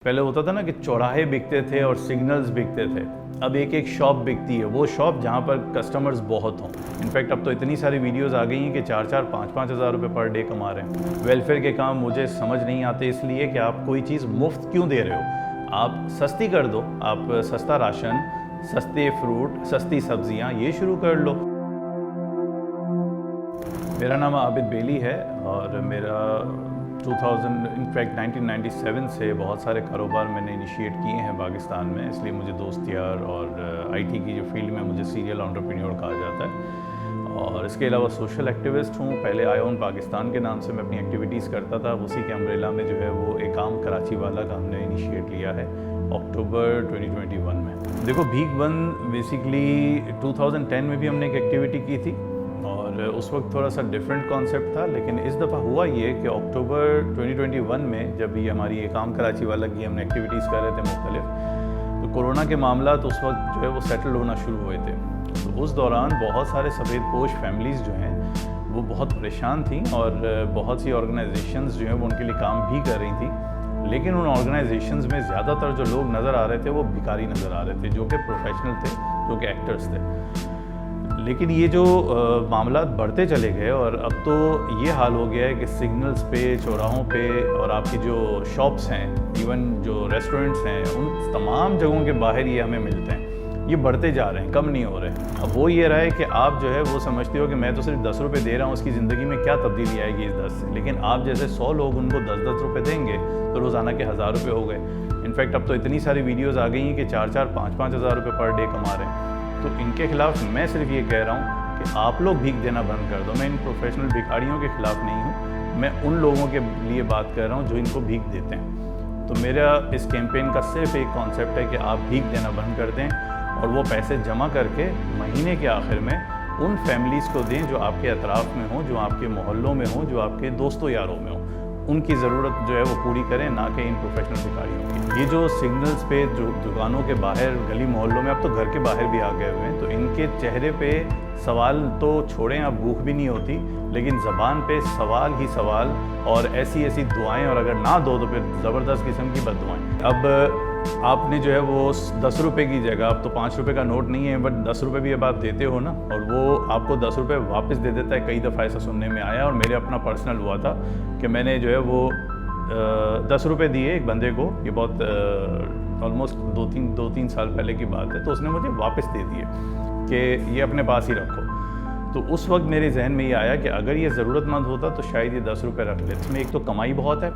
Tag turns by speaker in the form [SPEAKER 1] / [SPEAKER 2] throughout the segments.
[SPEAKER 1] पहले होता था ना कि चौराहे बिकते थे और सिग्नल्स बिकते थे। अब एक एक शॉप बिकती है, वो शॉप जहाँ पर कस्टमर्स बहुत हों। इनफैक्ट अब तो इतनी सारी वीडियोस आ गई हैं कि 4-4, 5-5 हज़ार रुपये पर डे कमा रहे हैं। वेलफेयर के काम मुझे समझ नहीं आते, इसलिए कि आप कोई चीज़ मुफ्त क्यों दे रहे हो। आप सस्ती कर दो, आप सस्ता राशन, सस्ते फ्रूट, सस्ती सब्जियाँ ये शुरू कर लो। मेरा नाम आबिद बेली है और मेरा 1997 से बहुत सारे कारोबार मैंने इनिशिएट किए हैं पाकिस्तान में, इसलिए मुझे दोस्त यार और आईटी की जो फील्ड में मुझे सीरियल एंटरप्रेन्योर कहा जाता है। और इसके अलावा सोशल एक्टिविस्ट हूँ। पहले आयोन पाकिस्तान के नाम से मैं अपनी एक्टिविटीज़ करता था, उसी के अम्ब्रेला में जो है वो एक काम कराची वाला का हमने इनिशिएट लिया है अक्टूबर 2021 में। देखो, भीख बंद बेसिकली 2010 में भी हमने एक एक्टिविटी की थी और उस वक्त थोड़ा सा डिफरेंट कॉन्सेप्ट था, लेकिन इस दफ़ा हुआ ये कि अक्टूबर 2021 में जब ये हमारी ये काम कराची वाला की हमने एक्टिविटीज़ कर रहे थे मुख्तलिफ, तो कोरोना के मामला तो उस वक्त जो है वो सेटल होना शुरू हुए थे। तो उस दौरान बहुत सारे सफ़ेद पोश फैमिलीज़ जो हैं वो बहुत परेशान थी और बहुत सी ऑर्गेनाइजेशंस जो हैं वो उनके लिए काम भी कर रही थी, लेकिन उन ऑर्गेनाइजेशंस में ज़्यादातर जो लोग नज़र आ रहे थे वो भिखारी नज़र आ रहे थे, जो कि प्रोफेशनल थे, जो कि एक्टर्स थे। लेकिन ये जो मामला बढ़ते चले गए और अब तो ये हाल हो गया है कि सिग्नल्स पे, चौराहों पे और आपकी जो शॉप्स हैं, इवन जो रेस्टोरेंट्स हैं, उन तमाम जगहों के बाहर ये हमें मिलते हैं। ये बढ़ते जा रहे हैं, कम नहीं हो रहे हैं। अब वो ये रहा है कि आप जो है वो समझते हो कि मैं तो सिर्फ 10 रुपये दे रहा हूँ, उसकी ज़िंदगी में क्या तब्दीली आएगी इस 10 से, लेकिन आप जैसे 100 लोग उनको 10-10 रुपये देंगे तो रोज़ाना के 1000 रुपये हो गए। इनफैक्ट अब तो इतनी सारी वीडियोज़ आ गई हैं कि 4-4, 5-5 हज़ार रुपये पर डे कमा रहे हैं। तो इनके खिलाफ मैं सिर्फ ये कह रहा हूँ कि आप लोग भीख देना बंद कर दो। मैं इन प्रोफेशनल भिखारियों के खिलाफ नहीं हूँ, मैं उन लोगों के लिए बात कर रहा हूँ जो इनको भीख देते हैं। तो मेरा इस कैंपेन का सिर्फ एक कॉन्सेप्ट है कि आप भीख देना बंद कर दें और वो पैसे जमा करके महीने के आखिर में उन फैमिलीज़ को दें जो आपके अतराफ़ में हों, जो आपके मोहल्लों में हों, जो आपके दोस्तों यारों में हों। उनकी ज़रूरत जो है वो पूरी करें, ना कि इन प्रोफेशनल भिखारियों की। ये जो सिग्नल्स पे, जो दुकानों के बाहर, गली मोहल्लों में, अब तो घर के बाहर भी आ गए हुए हैं, तो इनके चेहरे पे सवाल तो छोड़ें, अब भूख भी नहीं होती, लेकिन ज़बान पे सवाल ही सवाल और ऐसी ऐसी दुआएं, और अगर ना दो तो फिर ज़बरदस्त किस्म की बददुआएं। अब आपने जो है वो 10 रुपये की जगह, अब तो 5 रुपये का नोट नहीं है, बट 10 रुपये भी अब आप देते हो ना, और वो आपको 10 रुपये वापस दे देता है। कई दफ़ा ऐसा सुनने में आया और मेरे अपना पर्सनल हुआ था कि मैंने जो है वो 10 रुपये दिए एक बंदे को, ये बहुत ऑलमोस्ट 2-3 साल पहले की बात है, तो उसने मुझे वापस दे दिए कि ये अपने पास ही रखो। तो उस वक्त मेरे जहन में ये आया कि अगर ये ज़रूरतमंद होता तो शायद ये 10 रुपये रख ले। इसमें एक तो कमाई बहुत है,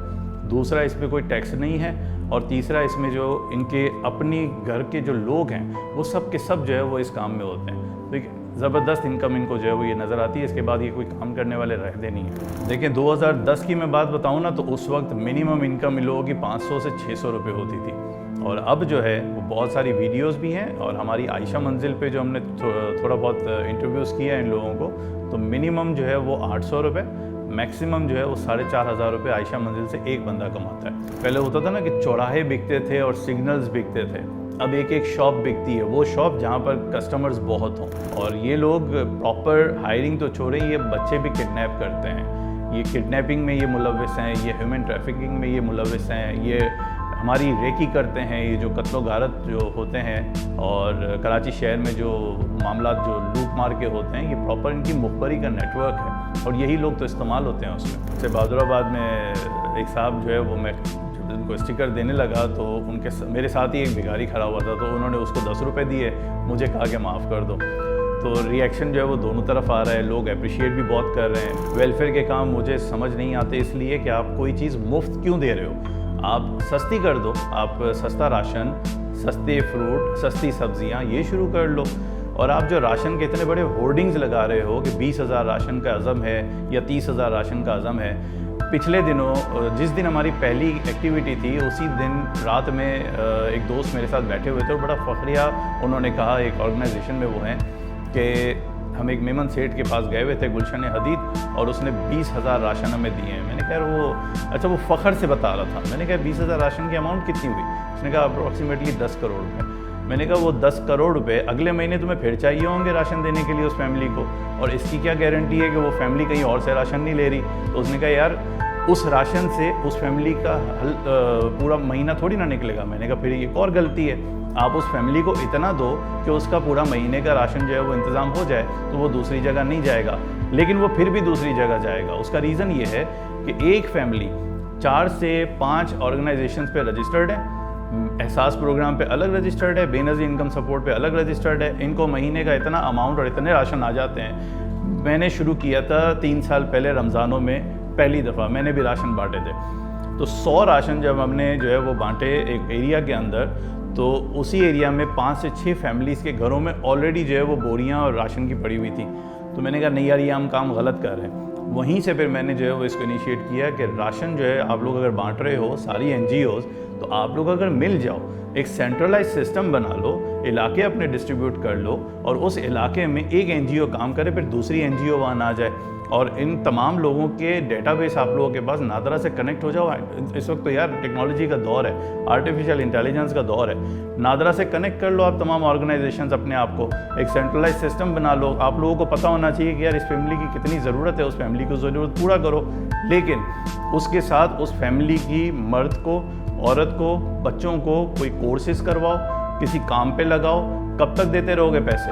[SPEAKER 1] दूसरा इसमें कोई टैक्स नहीं है, और तीसरा इसमें जो इनके अपनी घर के जो लोग हैं वो सब के सब जो है वो इस काम में होते हैं। ठीक है, ज़बरदस्त इनकम इनको जो है वो ये नज़र आती है। इसके बाद ये कोई काम करने वाले रहते नहीं हैं। देखिए, 2010 की मैं बात बताऊँ ना, तो उस वक्त मिनिमम इनकम इन लोगों की 500 से 600 रुपये होती थी, और अब जो है वो बहुत सारी वीडियोस भी हैं, और हमारी आयशा मंजिल पे जो हमने थोड़ा बहुत इंटरव्यूज़ किया है इन लोगों को, तो मिनिमम जो है वो 800 रुपये, मैक्सिमम जो है वो 4500 रुपये आयशा मंजिल से एक बंदा कमाता है। पहले होता था ना कि चौराहे बिकते थे और सिग्नल्स बिकते थे, अब एक एक शॉप बिकती है, वो शॉप जहाँ पर कस्टमर्स बहुत हों। और ये लोग प्रॉपर हायरिंग तो छोड़ें, ये बच्चे भी किडनैप करते हैं, ये किडनैपिंग में ये मुलव्वस हैं, ये ह्यूमन ट्रैफिकिंग में ये मुलव्वस हैं, ये हमारी रेकी करते हैं, ये जो कत्लो गारत जो होते हैं, और कराची शहर में जो मामला जो लूट मार के होते हैं, ये प्रॉपर इनकी मुखबरी का नेटवर्क है, और यही लोग तो इस्तेमाल होते हैं उसमें। जैसे बहादुराबाद में एक साहब जो है वो, मैं जब उनको स्टिकर देने लगा तो उनके मेरे साथ ही एक भिखारी खड़ा हुआ था, तो उन्होंने उसको 10 रुपये दिए, मुझे कहा कि माफ़ कर दो। तो रिएक्शन जो है वो दोनों तरफ आ रहा है, लोग अप्रिशिएट भी बहुत कर रहे हैं। वेलफेयर के काम मुझे समझ नहीं आते, इसलिए कि आप कोई चीज़ मुफ्त क्यों दे रहे हो। आप सस्ती कर दो, आप सस्ता राशन, सस्ते फ्रूट, सस्ती सब्जियां ये शुरू कर लो। और आप जो राशन के इतने बड़े होर्डिंग्स लगा रहे हो कि 20,000 राशन का अज़म है या 30,000 राशन का अज़म है, पिछले दिनों जिस दिन हमारी पहली एक्टिविटी थी, उसी दिन रात में एक दोस्त मेरे साथ बैठे हुए थे और बड़ा फ़ख्रिया उन्होंने कहा, एक ऑर्गेनाइजेशन में वो हैं, कि हम एक मेमन सेठ के पास गए हुए थे, गुलशन हदीद, और उसने 20,000 राशन हमें दिए हैं। मैंने कहा वो अच्छा, वो फ़ख्र से बता रहा था। मैंने कहा 20,000 राशन की अमाउंट कितनी हुई? उसने कहा अप्रॉक्सीमेटली 10 करोड़ रुपये। मैंने कहा वो 10 करोड़ रुपए अगले महीने तुम्हें फिर चाहिए होंगे राशन देने के लिए उस फैमिली को, और इसकी क्या गारंटी है कि वो फैमिली कहीं और से राशन नहीं ले रही। तो उसने कहा यार उस राशन से उस फैमिली का पूरा महीना थोड़ी ना निकलेगा। मैंने कहा फिर एक और गलती है, आप उस फैमिली को इतना दो कि उसका पूरा महीने का राशन जो है वो इंतज़ाम हो जाए, तो वो दूसरी जगह नहीं जाएगा, लेकिन वो फिर भी दूसरी जगह जाएगा। उसका रीज़न ये है कि एक फैमिली 4 से 5 ऑर्गेनाइजेशंस पे रजिस्टर्ड है, एहसास प्रोग्राम पे अलग रजिस्टर्ड है, बेनज़ीर इनकम सपोर्ट पे अलग रजिस्टर्ड है, इनको महीने का इतना अमाउंट और इतने राशन आ जाते हैं। मैंने शुरू किया था 3 साल पहले रमज़ानों में, पहली दफ़ा मैंने भी राशन बांटे थे। तो 100 राशन जब हमने जो है वो बांटे एक एरिया के अंदर, तो उसी एरिया में 5 से 6 फैमिलीज़ के घरों में ऑलरेडी जो है वो बोरियां और राशन की पड़ी हुई थी। तो मैंने कहा नहीं यार, ये हम काम गलत कर रहे हैं। वहीं से फिर मैंने जो है वो इसको इनिशिएट किया कि राशन जो है आप लोग अगर बांट रहे हो सारी NGOs, तो आप लोग अगर मिल जाओ, एक सेंट्रलाइज सिस्टम बना लो, इलाके अपने डिस्ट्रीब्यूट कर लो और उस इलाके में एक NGO काम करे, फिर दूसरी NGO वहाँ ना जाए, और इन तमाम लोगों के डेटाबेस आप लोगों के पास नादरा से कनेक्ट हो जाओ। इस वक्त तो यार टेक्नोलॉजी का दौर है, आर्टिफिशियल इंटेलिजेंस का दौर है, नादरा से कनेक्ट कर लो आप तमाम ऑर्गेनाइजेशंस अपने आप को, एक सेंट्रलाइज सिस्टम बना लो। आप लोगों को पता होना चाहिए कि यार इस फैमिली की कितनी ज़रूरत है, उस फैमिली की ज़रूरत पूरा करो, लेकिन उसके साथ उस फैमिली की मर्द को, औरत को, बच्चों को कोई कोर्सेज करवाओ, किसी काम पे लगाओ। कब तक देते रहोगे पैसे?